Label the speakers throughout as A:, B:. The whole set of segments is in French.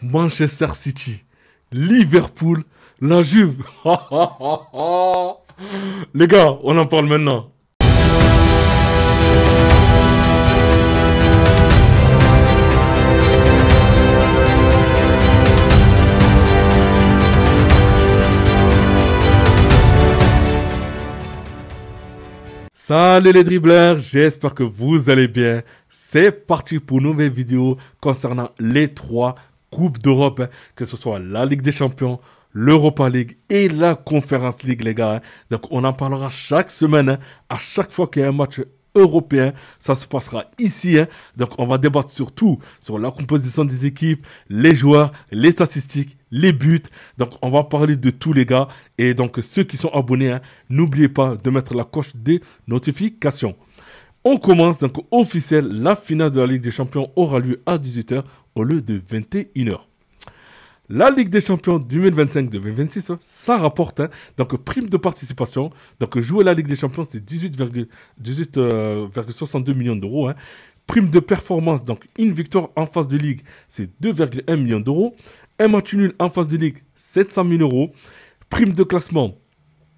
A: Manchester City, Liverpool, la Juve. Les gars, on en parle maintenant. Salut les dribblers, j'espère que vous allez bien. C'est parti pour une nouvelle vidéo concernant les trois Coupes d'Europe, que ce soit la Ligue des Champions, l'Europa League et la Conference League, les gars. Donc on en parlera chaque semaine, à chaque fois qu'il y a un match européen, ça se passera ici. Donc on va débattre surtout sur la composition des équipes, les joueurs, les statistiques, les buts. Donc on va parler de tous les gars. Et donc ceux qui sont abonnés, n'oubliez pas de mettre la coche des notifications. On commence donc officiel. La finale de la Ligue des Champions aura lieu à 18h au lieu de 21h. La Ligue des Champions 2025-2026, ça rapporte donc prime de participation. Donc jouer la Ligue des Champions, c'est 18,62 millions d'euros. Prime de performance, donc une victoire en phase de Ligue, c'est 2,1 millions d'euros. Un match nul en phase de Ligue, 700 000 euros. Prime de classement,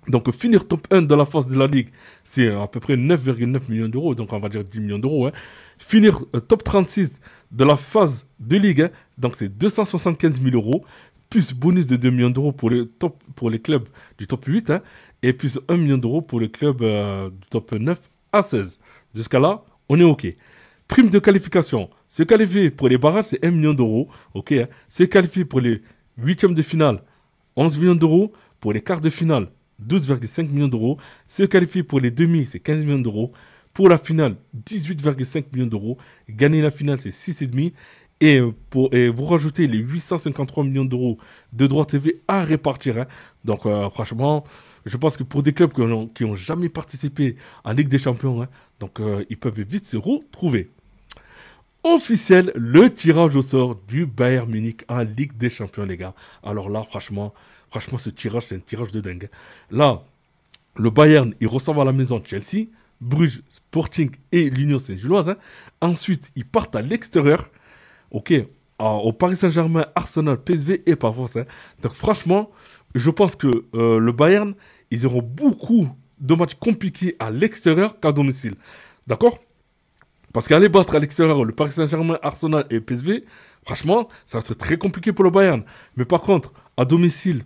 A: donc finir top 1 de la phase de la Ligue, c'est à peu près 9,9 millions d'euros, donc on va dire 10 millions d'euros. Finir top 36 de la phase de Ligue, donc c'est 275 000 euros, plus bonus de 2 millions d'euros pour les clubs du top 8, et plus 1 million d'euros pour les clubs du top 9 à 16. Jusqu'à là, on est OK. Prime de qualification, se qualifier pour les barrages, c'est 1 million d'euros. OK, se qualifier pour les huitièmes de finale, 11 millions d'euros. Pour les quarts de finale, 12,5 millions d'euros. Se qualifier pour les demi, c'est 15 millions d'euros. Pour la finale, 18,5 millions d'euros. Gagner la finale, c'est 6,5. Et vous rajoutez les 853 millions d'euros de droits TV à répartir. Donc, franchement, je pense que pour des clubs qui n'ont jamais participé en Ligue des Champions, donc ils peuvent vite se retrouver. Officiel, le tirage au sort du Bayern Munich en Ligue des Champions, les gars. Alors là, franchement, ce tirage, c'est un tirage de dingue. Là, le Bayern, il reçoit à la maison Chelsea, Bruges, Sporting et l'Union Saint-Gilloise. Ensuite, ils partent à l'extérieur, ok, au Paris Saint-Germain, Arsenal, PSV et Pavos. Donc franchement, je pense que le Bayern, ils auront beaucoup de matchs compliqués à l'extérieur qu'à domicile. D'accord ? Parce qu'aller battre à l'extérieur le Paris Saint-Germain, Arsenal et PSV, franchement, ça va être très compliqué pour le Bayern. Mais par contre, à domicile,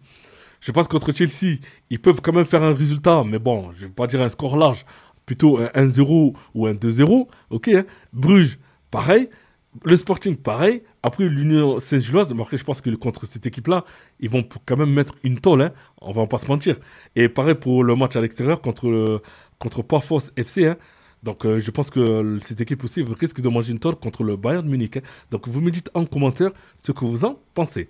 A: je pense qu'entre Chelsea, ils peuvent quand même faire un résultat. Mais bon, je ne vais pas dire un score large, plutôt un 1-0 ou un 2-0. Ok, Bruges, pareil. Le Sporting, pareil. Après, l'Union Saint-Gilloise, mais après, je pense que contre cette équipe-là, ils vont quand même mettre une tôle. On va pas se mentir. Et pareil pour le match à l'extérieur contre Pafos FC. Donc, je pense que cette équipe aussi risque de manger une tôle contre le Bayern Munich. Donc, vous me dites en commentaire ce que vous en pensez.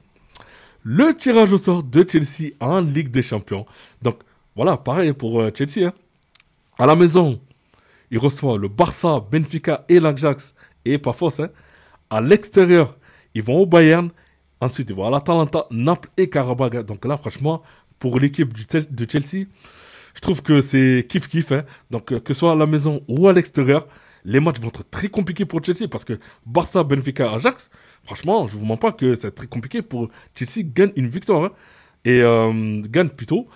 A: Le tirage au sort de Chelsea en Ligue des Champions. Donc, voilà, pareil pour Chelsea. À la maison, il reçoit le Barça, Benfica et l'Ajax et Pafos. À l'extérieur, ils vont au Bayern. Ensuite, ils vont à l'Atalanta, Naples et Karabakh. Donc là, franchement, pour l'équipe de Chelsea, je trouve que c'est kiff-kiff. Donc, que ce soit à la maison ou à l'extérieur, les matchs vont être très compliqués pour Chelsea parce que Barça, Benfica, Ajax, franchement, je ne vous mens pas que c'est très compliqué pour Chelsea gagne une victoire. Et gagne plutôt.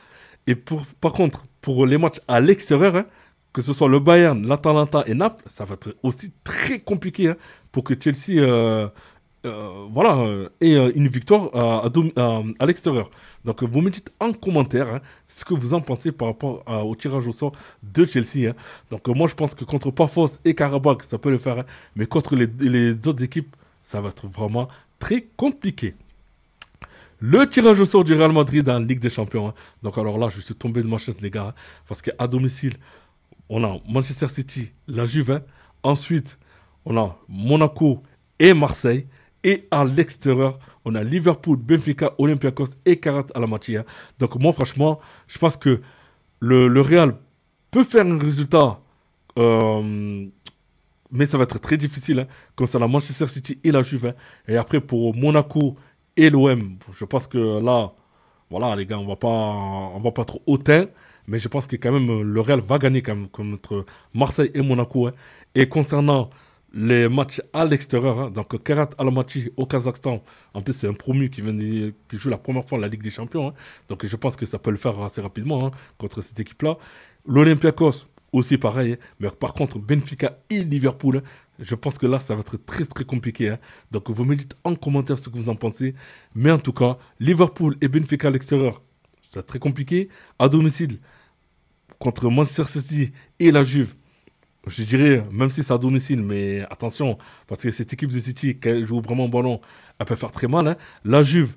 A: Et par contre, pour les matchs à l'extérieur, que ce soit le Bayern, l'Atalanta et Naples, ça va être aussi très compliqué pour que Chelsea ait une victoire à l'extérieur. Donc, vous me dites en commentaire ce que vous en pensez par rapport au tirage au sort de Chelsea. Donc, moi, je pense que contre Pafos et Karabakh, ça peut le faire. Mais contre les autres équipes, ça va être vraiment très compliqué. Le tirage au sort du Real Madrid en Ligue des Champions. Donc, alors là, je suis tombé de ma chaise, les gars. Parce qu'à domicile, on a Manchester City, la Juve. Ensuite, on a Monaco et Marseille. Et à l'extérieur, on a Liverpool, Benfica, Olympiakos et Karat Almaty. Donc moi, franchement, je pense que le Real peut faire un résultat, mais ça va être très difficile, comme ça, la Manchester City et la Juve. Et après, pour Monaco et l'OM, je pense que là, voilà, les gars, on va pas trop hautain. Mais je pense que quand même, le Real va gagner quand même contre Marseille et Monaco. Et concernant les matchs à l'extérieur. Hein. Donc, Karat Almaty au Kazakhstan. En plus, c'est un promu qui joue la première fois la Ligue des Champions. Hein. Donc, je pense que ça peut le faire assez rapidement hein, contre cette équipe-là. L'Olympiakos, aussi pareil. Hein. Mais par contre, Benfica et Liverpool, hein, je pense que là, ça va être très, très compliqué. Hein. Donc, vous me dites en commentaire ce que vous en pensez. Mais en tout cas, Liverpool et Benfica à l'extérieur, c'est très compliqué. À domicile, contre Manchester City et la Juve, je dirais, même si c'est à domicile, mais attention, parce que cette équipe de City, quand elle joue vraiment au ballon, elle peut faire très mal. Hein. La Juve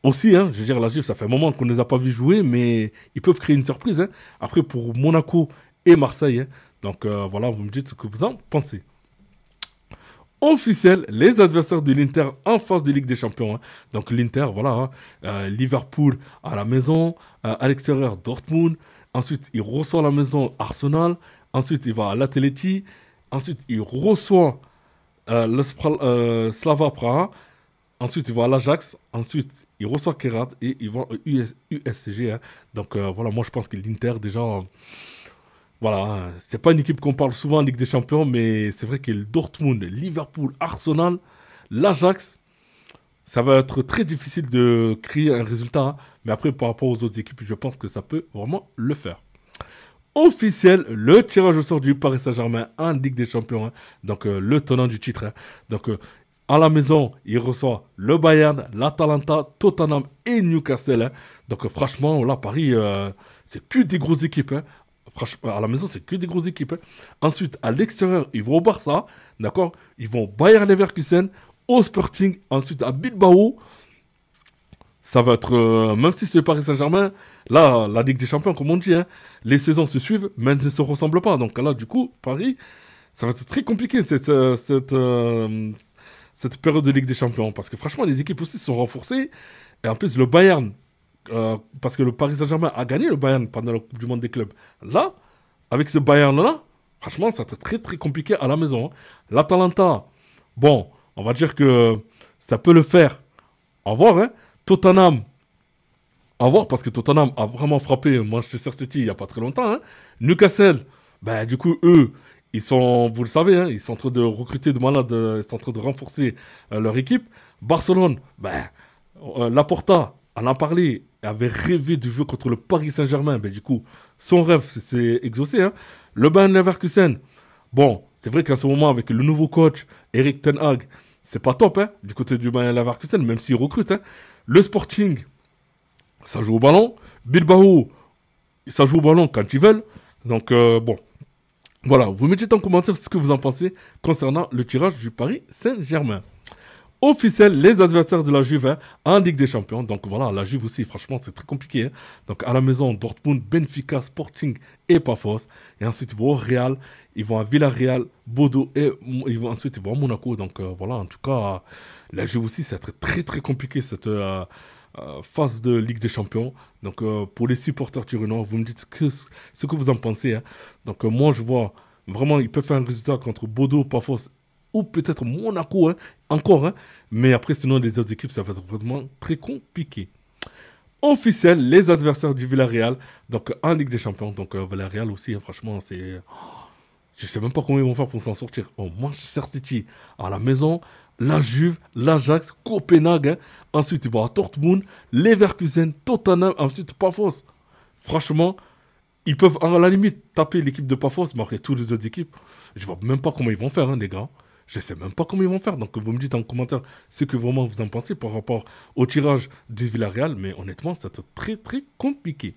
A: aussi, hein, je veux dire, la Juve, ça fait un moment qu'on ne les a pas vus jouer, mais ils peuvent créer une surprise. Hein. Après, pour Monaco et Marseille, hein. Donc voilà, vous me dites ce que vous en pensez. Officiel, les adversaires de l'Inter en phase de Ligue des Champions. Hein. Donc l'Inter, voilà, hein, Liverpool à la maison, à l'extérieur Dortmund. Ensuite, il reçoit à la maison Arsenal. Ensuite, il va à l'Atleti. Ensuite, il reçoit Slava Praha. Ensuite, il va à l'Ajax. Ensuite, il reçoit Kerat et il va au USCG. Hein. Donc voilà, moi je pense que l'Inter déjà. Voilà, c'est pas une équipe qu'on parle souvent en Ligue des Champions, mais c'est vrai que le Dortmund, Liverpool, Arsenal, l'Ajax, ça va être très difficile de créer un résultat. Hein. Mais après, par rapport aux autres équipes, je pense que ça peut vraiment le faire. Officiel, le tirage au sort du Paris Saint-Germain en Ligue des Champions. Hein. Donc, le tenant du titre. Hein. Donc, à la maison, il reçoit le Bayern, l'Atalanta, Tottenham et Newcastle. Hein. Donc, franchement, là, Paris, c'est que des grosses équipes. Hein. Franchement, à la maison, c'est que des grosses équipes. Hein. Ensuite, à l'extérieur, ils vont au Barça. D'accord. Ils vont au Bayern Leverkusen, au Sporting. Ensuite, à Bilbao. Ça va être, même si c'est le Paris Saint-Germain, là, la Ligue des Champions, comme on dit, hein, les saisons se suivent, mais elles ne se ressemblent pas. Donc là, du coup, Paris, ça va être très compliqué cette période de Ligue des Champions. Parce que franchement, les équipes aussi sont renforcées. Et en plus, le Bayern, parce que le Paris Saint-Germain a gagné le Bayern pendant la Coupe du Monde des clubs. Là, avec ce Bayern-là, franchement, ça va être très très compliqué à la maison. Hein. L'Atalanta, bon, on va dire que ça peut le faire. Au revoir, hein. Tottenham, à voir parce que Tottenham a vraiment frappé Manchester City il n'y a pas très longtemps. Hein. Newcastle, ben, du coup, eux, ils sont, vous le savez, hein, ils sont en train de recruter de malades, ils sont en train de renforcer leur équipe. Barcelone, ben, Laporta en a parlé, avait rêvé de jouer contre le Paris Saint-Germain. Ben, du coup, son rêve s'est exaucé. Hein. Le Bayern Leverkusen, bon, c'est vrai qu'à ce moment, avec le nouveau coach, Eric Ten Hag, c'est pas top hein, du côté du Bayern Leverkusen, même s'il recrute. Hein. Le Sporting, ça joue au ballon. Bilbao, ça joue au ballon quand ils veulent. Donc, bon. Voilà, vous me dites en commentaire ce que vous en pensez concernant le tirage du Paris Saint-Germain. Officiel, les adversaires de la Juve hein, en Ligue des Champions. Donc voilà, la Juve aussi, franchement, c'est très compliqué. Hein. Donc à la maison, Dortmund, Benfica, Sporting et Pafos. Et ensuite, ils vont au Real, ils vont à Villarreal, Bodo et ensuite ils vont à Monaco. Donc voilà, en tout cas, la Juve aussi, c'est très très compliqué cette phase de Ligue des Champions. Donc pour les supporters turinois, vous me dites ce que vous en pensez. Hein. Donc moi, je vois vraiment, ils peuvent faire un résultat contre Bodo, Pafos ou peut-être Monaco, hein, encore. Hein. Mais après, sinon, les autres équipes, ça va être vraiment très compliqué. Officiel, les adversaires du Villarreal, donc en Ligue des Champions. Donc Villarreal aussi, hein, franchement, c'est... Je sais même pas comment ils vont faire pour s'en sortir. Oh, Manchester City à la maison, la Juve, l'Ajax, Copenhague. Hein. Ensuite, ils vont à Dortmund, Leverkusen, Tottenham, ensuite Pafos. Franchement, ils peuvent à la limite taper l'équipe de Pafos, mais après toutes les autres équipes, je vois même pas comment ils vont faire, hein, les gars. Je sais même pas comment ils vont faire. Donc, vous me dites en commentaire ce que vraiment vous en pensez par rapport au tirage du Villarreal. Mais honnêtement, c'est très, très compliqué.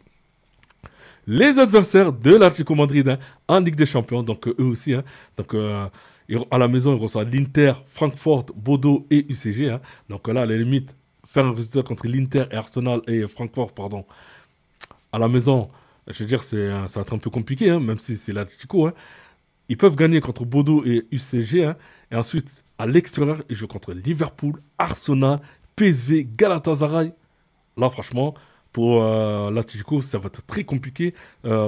A: Les adversaires de l'Atlético Madrid hein, en Ligue des Champions, donc eux aussi, hein, donc à la maison, ils reçoivent l'Inter, Francfort, Bodo et UCG. Hein, donc là, à la limite, faire un résultat contre l'Inter et Arsenal et Francfort, pardon, à la maison, je veux dire, ça va être un peu compliqué, hein, même si c'est l'Atlético. Hein. Ils peuvent gagner contre Bodo et UCG. Hein, et ensuite, à l'extérieur, ils jouent contre Liverpool, Arsenal, PSV, Galatasaray. Là, franchement, pour l'Atlético, ça va être très compliqué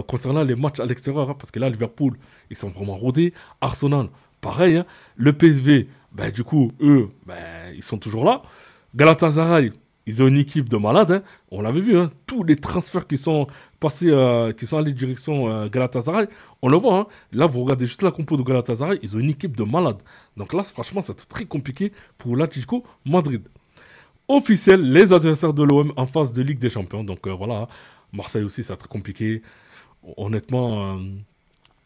A: concernant les matchs à l'extérieur. Hein, parce que là, Liverpool, ils sont vraiment rodés. Arsenal, pareil. Hein, le PSV, ben, du coup, eux, ben, ils sont toujours là. Galatasaray, Ils ont une équipe de malades, hein. On l'avait vu, hein. Tous les transferts qui sont passés, qui sont allés direction Galatasaray, on le voit, hein. Là, vous regardez juste la compo de Galatasaray, ils ont une équipe de malades. Donc là, franchement, c'est très compliqué pour l'Atlético Madrid. Officiel, les adversaires de l'OM en phase de Ligue des Champions. Donc voilà, Marseille aussi, c'est très compliqué. Honnêtement,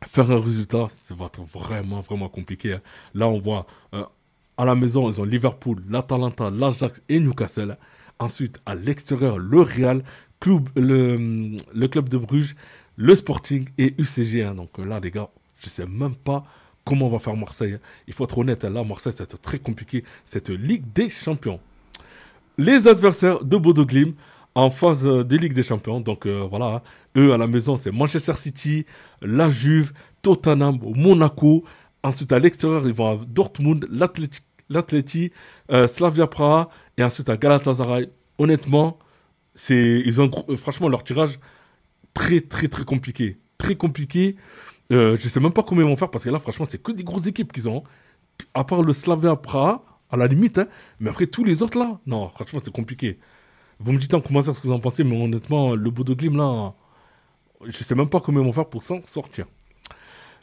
A: faire un résultat, ça va être vraiment, vraiment compliqué, hein. Là, on voit à la maison, ils ont Liverpool, l'Atalanta, l'Ajax et Newcastle. Ensuite, à l'extérieur, le Real, le club de Bruges, le Sporting et UCG, hein. Donc là, les gars, je ne sais même pas comment on va faire Marseille, hein. Il faut être honnête, hein. Là, Marseille, c'est très compliqué, cette Ligue des Champions. Les adversaires de Bodo Glimt en phase de Ligue des Champions. Donc voilà, hein. Eux à la maison, c'est Manchester City, la Juve, Tottenham, Monaco. Ensuite à l'extérieur, ils vont à Dortmund, l'Atleti, Slavia Praha et ensuite à Galatasaray. Honnêtement, ils ont franchement leur tirage très très très compliqué. Très compliqué. Je ne sais même pas comment ils vont faire parce que là, franchement, c'est que des grosses équipes qu'ils ont. À part le Slavia Praha, à la limite, hein. Mais après tous les autres là, non, franchement, c'est compliqué. Vous me dites en commentaire ce que vous en pensez, mais honnêtement, le Bodo Glimt là, je sais même pas comment ils vont faire pour s'en sortir.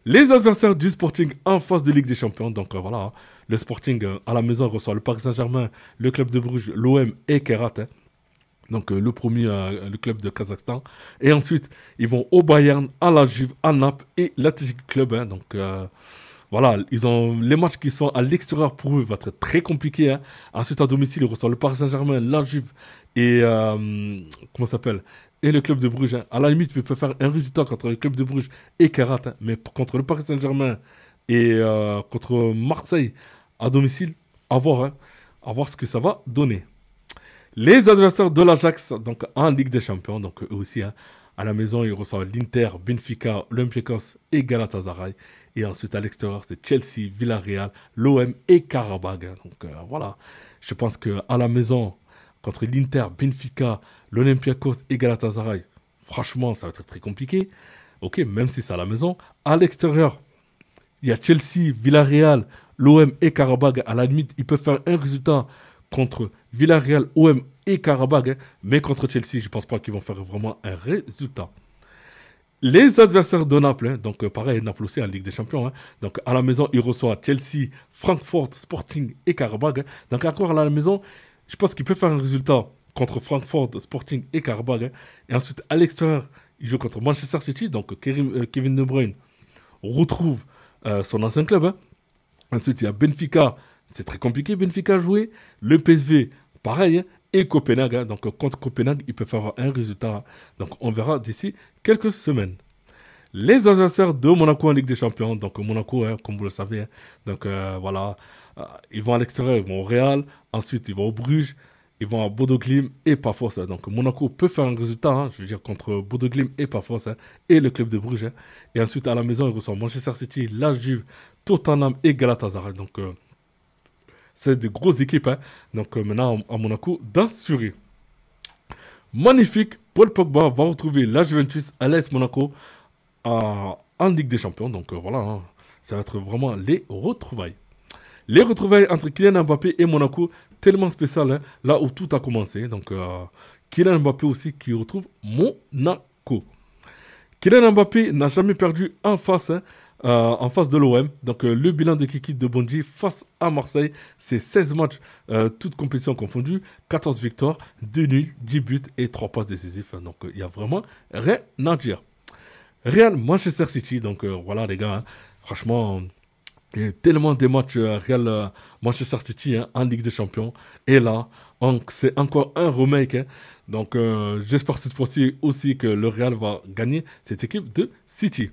A: Les adversaires du Sporting en phase de Ligue des Champions. Donc voilà, hein. Le Sporting à la maison reçoit le Paris Saint-Germain, le club de Bruges, l'OM et Kerat, hein. Donc le premier, le club de Kazakhstan. Et ensuite, ils vont au Bayern, à la Juve, à Naples et l'Athletic Club, hein. Donc voilà, ils ont les matchs qui sont à l'extérieur pour eux vont être très compliqués, hein. Ensuite, à domicile, ils reçoivent le Paris Saint-Germain, la Juve et comment ça s'appelle, et le club de Bruges, hein. À la limite, tu peux faire un résultat contre le club de Bruges et Kerat, hein. Mais contre le Paris Saint-Germain et contre Marseille à domicile, hein, à voir ce que ça va donner. Les adversaires de l'Ajax, donc en Ligue des Champions, donc eux aussi, hein, à la maison, ils reçoivent l'Inter, Benfica, Olympiakos et Galatasaray. Et ensuite, à l'extérieur, c'est Chelsea, Villarreal, l'OM et Karabag, hein. Donc voilà, je pense qu'à la maison, contre l'Inter, Benfica, l'Olympiakos et Galatasaray, franchement, ça va être très compliqué. Ok, même si c'est à la maison. À l'extérieur, il y a Chelsea, Villarreal, l'OM et Karabag. À la limite, ils peuvent faire un résultat contre Villarreal, OM et Karabag, hein. Mais contre Chelsea, je ne pense pas qu'ils vont faire vraiment un résultat. Les adversaires de Naples, hein, donc pareil, Naples aussi en Ligue des Champions, hein. Donc à la maison, ils reçoivent Chelsea, Francfort, Sporting et Karabag, hein. Donc encore à la maison, je pense qu'ils peuvent faire un résultat contre Francfort, Sporting et Karabag, hein. Et ensuite, à l'extérieur, ils jouent contre Manchester City, donc Kevin De Bruyne retrouve son ancien club, hein. Ensuite, il y a Benfica, c'est très compliqué Benfica à jouer. Le PSV, pareil, hein. Et Copenhague, hein. Donc contre Copenhague, ils peuvent avoir un résultat, hein. Donc on verra d'ici quelques semaines. Les adversaires de Monaco en Ligue des Champions, donc Monaco, hein, comme vous le savez, hein. Donc voilà, ils vont à l'extérieur, ils vont au Real, ensuite ils vont au Bruges, ils vont à Bodo Glimt et Pafos, hein. Donc Monaco peut faire un résultat, hein, je veux dire, contre Bodo Glimt et Pafos, hein, et le club de Bruges, hein. Et ensuite à la maison, ils reçoivent Manchester City, la Juve, Tottenham et Galatasaray. Donc c'est de grosses équipes, hein. Donc maintenant à Monaco d'assurer. Magnifique, Paul Pogba va retrouver la Juventus à l'AS Monaco en Ligue des Champions. Donc voilà, hein, ça va être vraiment les retrouvailles. Les retrouvailles entre Kylian Mbappé et Monaco, tellement spécial, hein, là où tout a commencé. Donc Kylian Mbappé aussi qui retrouve Monaco. Kylian Mbappé n'a jamais perdu en face de l'OM. Donc le bilan de Kiki de Bondy face à Marseille, c'est 16 matchs, toutes compétitions confondues, 14 victoires, 2 nuls, 10 buts et 3 passes décisives. Donc il n'y a vraiment rien à dire. Real Manchester City, donc voilà les gars, hein, franchement, il y a tellement de matchs Real Manchester City, hein, en Ligue des Champions. Et là, c'est encore un remake, hein. Donc j'espère cette fois-ci aussi que le Real va gagner cette équipe de City.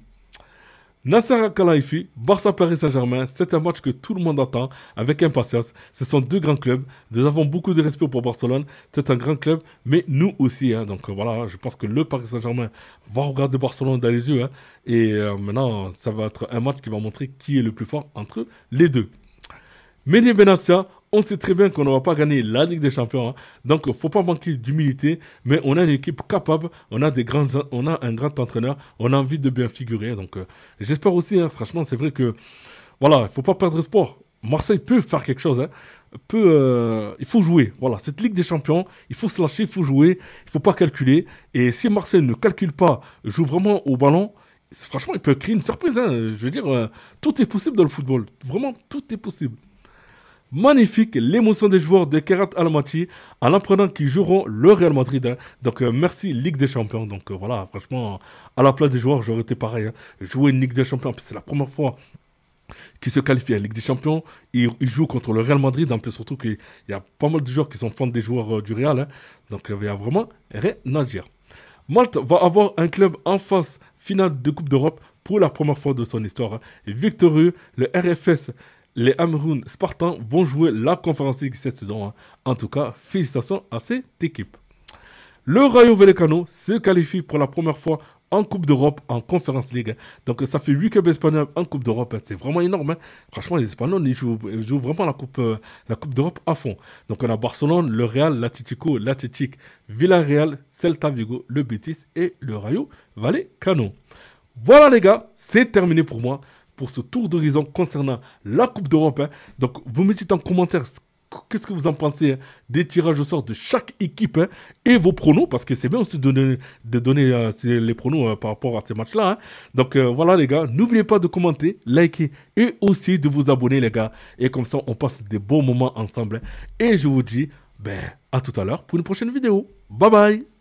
A: Nasser Al-Khelaifi, Barça Paris Saint-Germain, c'est un match que tout le monde attend avec impatience. Ce sont deux grands clubs. Nous avons beaucoup de respect pour Barcelone. C'est un grand club, mais nous aussi, hein. Donc voilà, je pense que le Paris Saint-Germain va regarder Barcelone dans les yeux, hein. Et maintenant, ça va être un match qui va montrer qui est le plus fort entre les deux. Mehdi Benassia, on sait très bien qu'on ne va pas gagner la Ligue des Champions, hein. Donc il ne faut pas manquer d'humilité, mais on a une équipe capable, on a un grand entraîneur, on a envie de bien figurer. Donc j'espère aussi, hein, franchement, c'est vrai que voilà, il ne faut pas perdre espoir. Marseille peut faire quelque chose, hein. il faut jouer. Voilà, cette Ligue des Champions, il faut se lâcher, il faut jouer, il faut pas calculer. Et si Marseille ne calcule pas, joue vraiment au ballon, franchement, il peut créer une surprise, hein. Je veux dire, tout est possible dans le football. Vraiment, tout est possible. Magnifique, l'émotion des joueurs de Kerat Almaty en apprenant qu'ils joueront le Real Madrid, hein. Donc, merci Ligue des Champions. Donc, voilà, franchement, à la place des joueurs, j'aurais été pareil, hein. Jouer une Ligue des Champions, puis c'est la première fois qui se qualifie à la Ligue des Champions. Il joue contre le Real Madrid, un peu surtout qu'il y a pas mal de joueurs qui sont fans des joueurs du Real, hein. Donc il y a vraiment rien à dire. Malte va avoir un club en phase finale de Coupe d'Europe pour la première fois de son histoire, hein. Et victorieux, le RFS, les Amroun Spartans vont jouer la Conference League cette saison, hein. En tout cas, félicitations à cette équipe. Le Rayo Vallecano se qualifie pour la première fois en Coupe d'Europe, en Conference League. Donc ça fait 8 clubs espagnols en Coupe d'Europe. C'est vraiment énorme, hein. Franchement, les Espagnols, ils jouent vraiment la coupe d'Europe à fond. Donc on a Barcelone, le Real, l'Atlético, l'Athletic, Villarreal, Celta Vigo, le Betis et le Rayo Vallecano. Voilà les gars, c'est terminé pour moi pour ce tour d'horizon concernant la Coupe d'Europe, hein. Donc vous me dites en commentaire qu'est-ce que vous en pensez, hein, des tirages au sort de chaque équipe, hein, et vos pronos, parce que c'est bien aussi de donner les pronos par rapport à ces matchs-là, hein. Donc voilà les gars, n'oubliez pas de commenter, liker et aussi de vous abonner les gars. Et comme ça, on passe des bons moments ensemble, hein. Et je vous dis à tout à l'heure pour une prochaine vidéo. Bye bye.